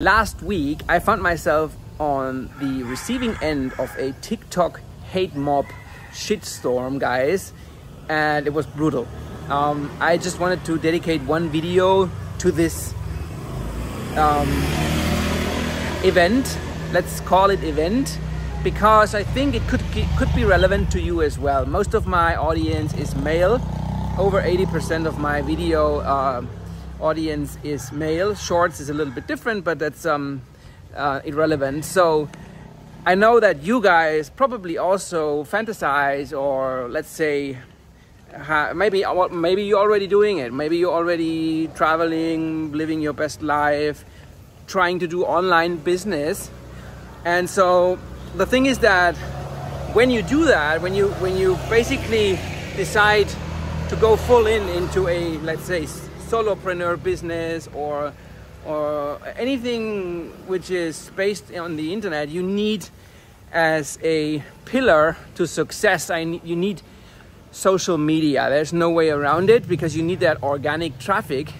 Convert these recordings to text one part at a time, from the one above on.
Last week, I found myself on the receiving end of a TikTok hate mob shitstorm, guys, and it was brutal. I just wanted to dedicate one video to this event. Let's call it event, because I think it could be relevant to you as well. Most of my audience is male. Over 80% of my video audience is male. Shorts is a little bit different, but that's irrelevant. So I know that you guys probably also fantasize, or let's say maybe you're already doing it. Maybe you're already traveling, living your best life, trying to do online business. And so the thing is that when you do that, when you basically decide to go full into a, let's say, solopreneur business or anything which is based on the internet, you need, as a pillar to success, you need social media. There's no way around it, because you need that organic traffic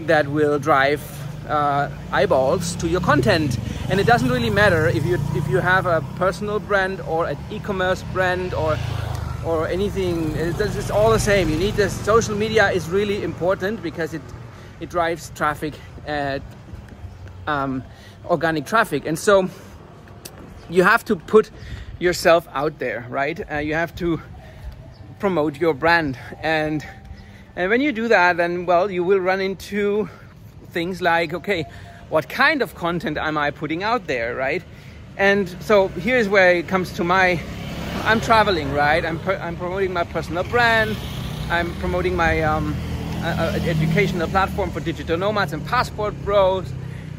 that will drive eyeballs to your content. And it doesn't really matter if you have a personal brand or an e-commerce brand or anything. It's all the same. You need this. Social media is really important because it drives traffic, organic traffic. And so you have to put yourself out there, right? You have to promote your brand, and when you do that, then, well, you will run into things like, okay, what kind of content am I putting out there, right? And so here's where it comes to I'm traveling, right? I'm promoting my personal brand. I'm promoting my educational platform for digital nomads and passport bros,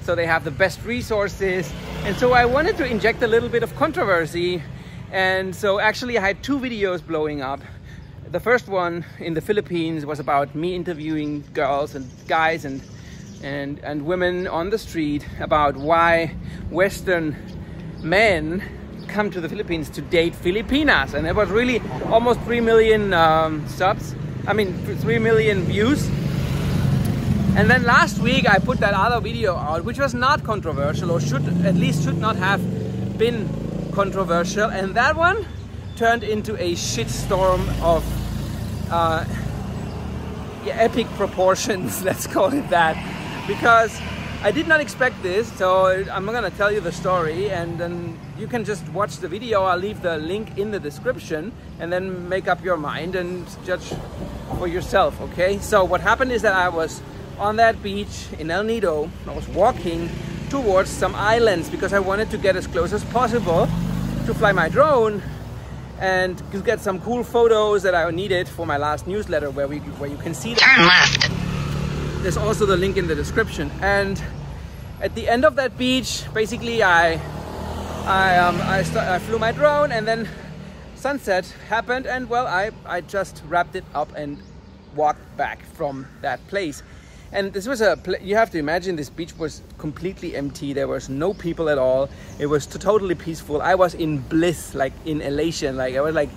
so they have the best resources. And so I wanted to inject a little bit of controversy. And so actually I had two videos blowing up. The first one in the Philippines was about me interviewing girls and guys and women on the street about why Western men come to the Philippines to date Filipinas, and it was really almost 3 million 3 million views. And then last week I put that other video out, which was not controversial, or should not have been controversial, and that one turned into a shitstorm of epic proportions, let's call it that, because I did not expect this. So I'm gonna tell you the story, and then you can just watch the video. I'll leave the link in the description, and then make up your mind and judge for yourself, okay? So what happened is that I was on that beach in El Nido. I was walking towards some islands because I wanted to get as close as possible to fly my drone and to get some cool photos that I needed for my last newsletter, where you can see that. Turn left. There's also the link in the description. And at the end of that beach, basically I flew my drone, and then sunset happened, and well, I just wrapped it up and walked back from that place. And this was you have to imagine, this beach was completely empty. There was no people at all. It was totally peaceful. I was in bliss, like in elation. Like I was like,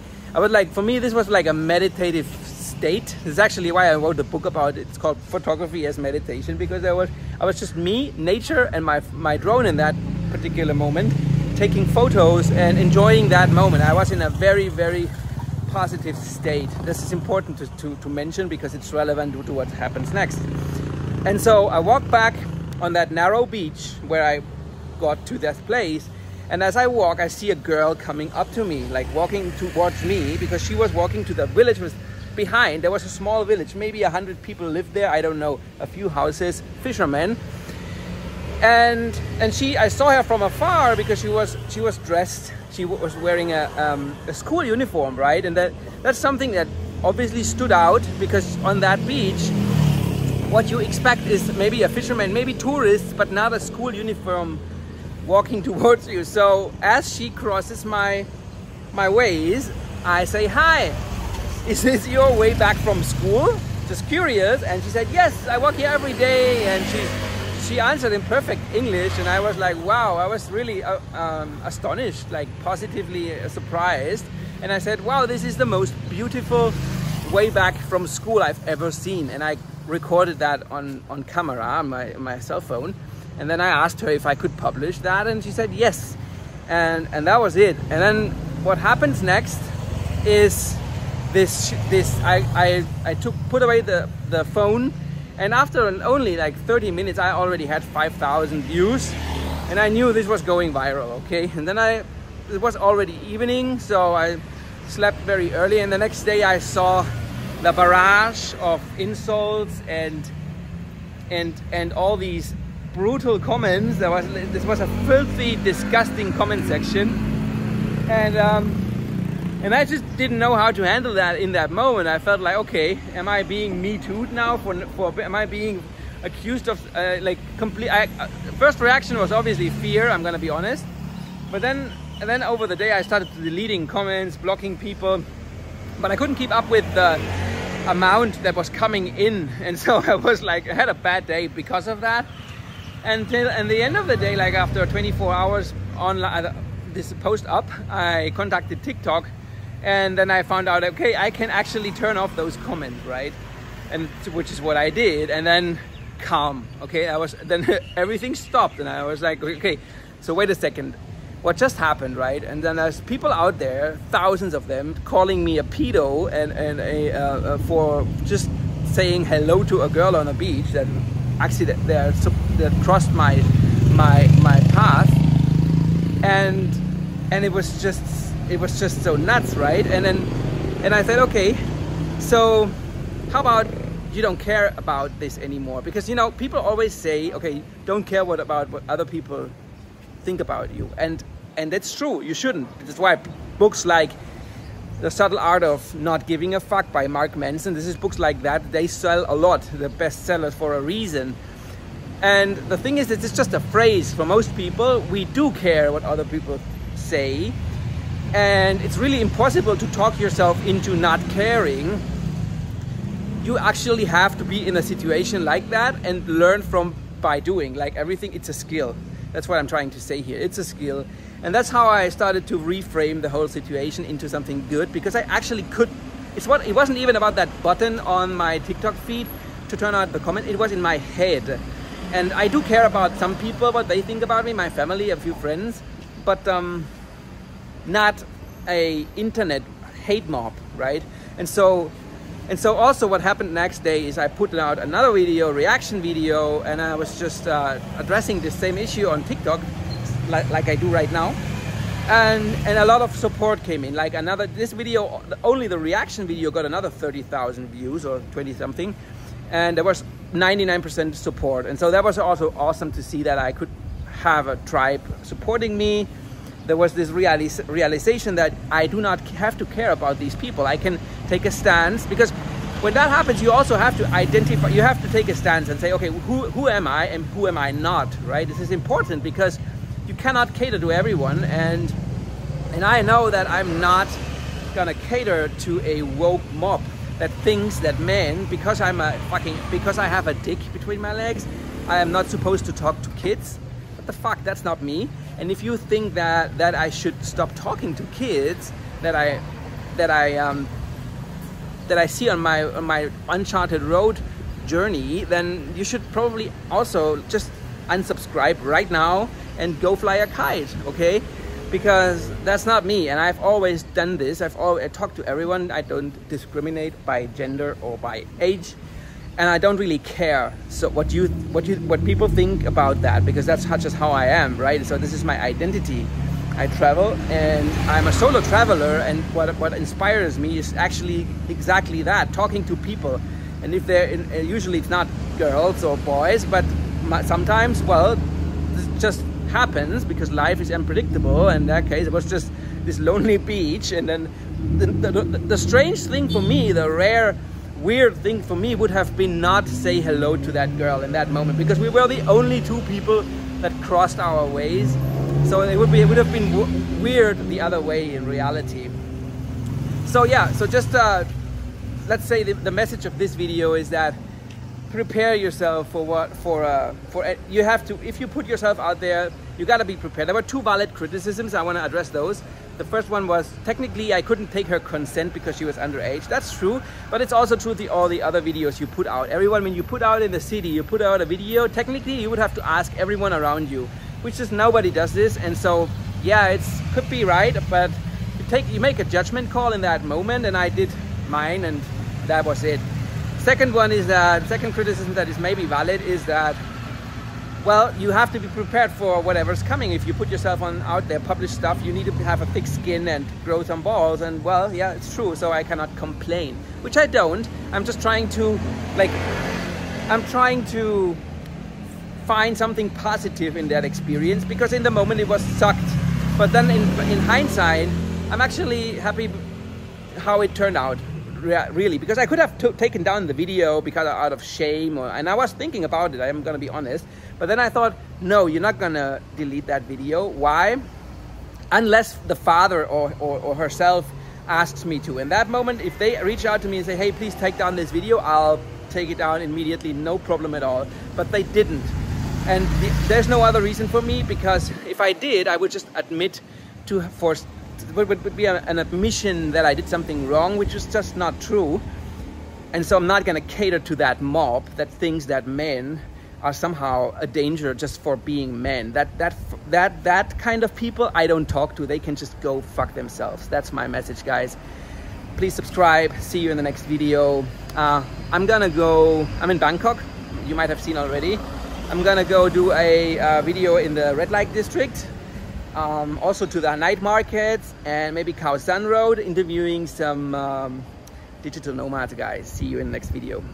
for me, this was like a meditative state. This is actually why I wrote a book about it. It's called Photography as Meditation, because I was just me, nature, and my drone in that particular moment, taking photos and enjoying that moment. I was in a very, very positive state. This is important to mention, because it's relevant to what happens next. And so I walked back on that narrow beach where I got to that place, and as I walk, I see a girl coming up to me, like walking towards me, because she was walking to the village was behind. There was a small village, maybe 100 people lived there, I don't know, a few houses, fishermen. And I saw her from afar, because she was dressed, she was wearing a school uniform, right? And that's something that obviously stood out, because on that beach, what you expect is maybe a fisherman, maybe tourists, but not a school uniform walking towards you. So as she crosses my ways, I say, "Hi, is this your way back from school? Just curious." And she said, "Yes, I walk here every day." And she answered in perfect English, and I was like, wow, I was really astonished, like positively surprised. And I said, wow, this is the most beautiful way back from school I've ever seen. And I recorded that on camera, on my cell phone. And then I asked her if I could publish that, and she said yes. And that was it. And then what happens next is I put away the phone, and after only like 30 minutes I already had 5,000 views, and I knew this was going viral, okay? And then it was already evening, so I slept very early, and the next day I saw the barrage of insults and all these brutal comments. This was a filthy, disgusting comment section, and I just didn't know how to handle that in that moment. I felt like, okay, am I being me too'd now? Am I being accused of like complete? First reaction was obviously fear. I'm gonna be honest, but then over the day I started deleting comments, blocking people, but I couldn't keep up with the amount that was coming in, and so I was like, I had a bad day because of that. And the end of the day, like after 24 hours online, this post up, I contacted TikTok, and then I found out, okay, I can actually turn off those comments, right? And which is what I did, and then calm, okay? Then everything stopped, and I was like, okay, so wait a second, what just happened, right? And then there's people out there, thousands of them, calling me a pedo and for just saying hello to a girl on a beach that actually that crossed my path, and it was just so nuts, right? And I said, okay, so how about you don't care about this anymore? Because, you know, people always say, okay, don't care about what other people think about you, and that's true, you shouldn't. That's why books like The Subtle Art of Not Giving a Fuck by Mark Manson, this is books like that, they sell a lot, they're bestsellers for a reason. And the thing is that it's just a phrase. For most people, we do care what other people say, and it's really impossible to talk yourself into not caring. You actually have to be in a situation like that and learn by doing. Like everything, it's a skill. That's what I'm trying to say here. It's a skill. And that's how I started to reframe the whole situation into something good, because I actually could. It wasn't even about that button on my TikTok feed to turn out the comment. It was in my head. And I do care about some people, what they think about me, my family, a few friends, but not a internet hate mob, right? And so also what happened next day is I put out another video, reaction video, and I was just addressing the same issue on TikTok, like I do right now. And a lot of support came in. Like this video, only the reaction video got another 30,000 views or 20 something. And there was 99% support. And so that was also awesome to see that I could have a tribe supporting me. There was this realization that I do not have to care about these people. I can take a stance, because when that happens, you also have to identify, you have to take a stance and say, okay, who am I and who am I not, right? This is important because you cannot cater to everyone. And I know that I'm not gonna cater to a woke mob that thinks that men, because I have a dick between my legs, I am not supposed to talk to kids. What the fuck, that's not me. And if you think that I should stop talking to kids that I see on my uncharted road journey, then you should probably also just unsubscribe right now and go fly a kite, okay? Because that's not me, and I've always done this. I talk to everyone. I don't discriminate by gender or by age, and I don't really care. So what people think about that, because that's just how I am, right? So this is my identity. I travel, and I'm a solo traveler, and what inspires me is actually exactly that: talking to people. And if usually it's not girls or boys, but sometimes, well, this just happens because life is unpredictable. In that case, it was just this lonely beach, and then the strange thing for me, the rare weird thing for me would have been not to say hello to that girl in that moment, because we were the only two people that crossed our ways. So it would have been weird the other way in reality. So yeah, so just let's say the message of this video is that prepare yourself you have to, if you put yourself out there, you got to be prepared. There were two valid criticisms. I want to address those. The first one was, technically I couldn't take her consent because she was underage. That's true, but it's also true to all the other videos you put out. Everyone, when you put out in the city, you put out a video, technically you would have to ask everyone around you, which is nobody does this. And so yeah, it could be right, but you make a judgment call in that moment, and I did mine, and that was it. Second one is that, second criticism that is maybe valid is that, well, you have to be prepared for whatever's coming. If you put yourself out there, publish stuff, you need to have a thick skin and grow some balls. And well, yeah, it's true. So I cannot complain, which I don't. I'm just trying to, find something positive in that experience, because in the moment it was sucked. But then in hindsight, I'm actually happy how it turned out. Really, because I could have taken down the video because out of shame, and I was thinking about it, I'm gonna be honest, but then I thought, no, you're not gonna delete that video. Why? Unless the father or herself asks me to. In that moment, if they reach out to me and say, hey, please take down this video, I'll take it down immediately, no problem at all. But they didn't, and there's no other reason for me, because if I did, I would just admit to would be an admission that I did something wrong, which is just not true. And so I'm not going to cater to that mob that thinks that men are somehow a danger just for being men. That kind of people I don't talk to. They can just go fuck themselves. That's my message, guys. Please subscribe. See you in the next video. I'm in Bangkok. You might have seen already. I'm gonna go do a video in the red light district. Also to the night markets and maybe Khao San Road, interviewing some digital nomads, guys. See you in the next video.